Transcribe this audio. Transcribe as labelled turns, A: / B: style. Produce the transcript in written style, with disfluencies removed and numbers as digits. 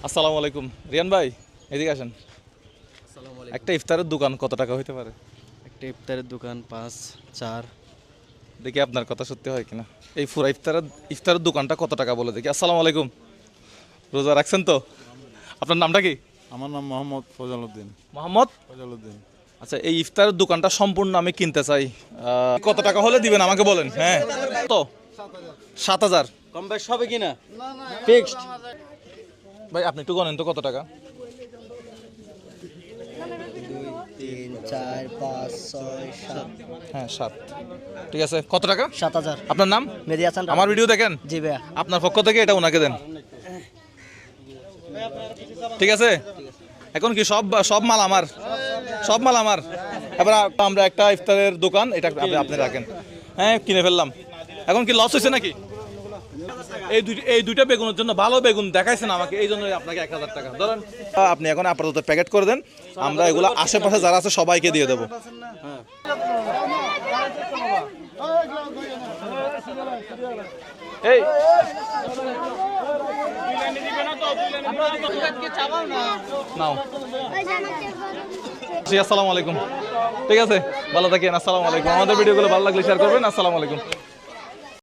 A: আসসালামু আলাইকুম রিয়ান ভাই, এদিকে আসেন। একটা ইফতারের দোকান কত টাকা হইতে পারে?
B: একটা ইফতারের দোকান 5-4।
A: দেখি আপনার কথা সত্যি হয় কিনা। এই পুরা ইফতারের দোকানটা কত টাকা বলে দেখি। আসসালামু আলাইকুম, রোজা রাখছেন তো? আপনার নামটা কি?
C: আমার নাম মোহাম্মদ ফজল উদ্দিন।
A: মোহাম্মদ
C: ফজল উদ্দিন।
A: আচ্ছা, এই ইফতারের দোকানটা সম্পূর্ণ আমি কিনতে চাই, কত টাকা হলে দিবেন আমাকে বলেন। হ্যাঁ, তো 7,000।
B: কম বেশ হবে কিনা? ফিক্সড।
A: ভাই আপনি একটু গণেন তো কত টাকা।
D: 3, 4, 5, 6, 7।
A: হ্যাঁ 7, ঠিক আছে। কত টাকা?
D: 7,000।
A: আপনার নাম?
D: মেহেদী হাসান।
A: আমার ভিডিও দেখেন?
D: জি ভাইয়া।
A: আপনার পক্ষ থেকে এটা ওনাকে দেন, ঠিক আছে? এখন কি সব মাল আমার, সব মাল আমার। এবার আমরা একটা ইফতারের দোকান, এটা আপনি রাখেন। হ্যাঁ, কিনে ফেললাম। এখন কি লস হয়েছে নাকি? এই দুইটা বেগুনের জন্য ভালো বেগুন দেখাইছেন আমাকে, এই জন্য আপনাকে 1,000 টাকা ধরেন। আপনি এখন আপাতত প্যাকেট করে দেন, আমরা এগুলো আশেপাশে যারা আছে সবাইকে দিয়ে দেবো। এই নাও। জি, আসসালামু আলাইকুম। ঠিক আছে, ভালো থাকেন। আসসালামু আলাইকুম। আমাদের ভিডিওগুলো ভালো লাগলে শেয়ার করবেন। আসসালামু আলাইকুম।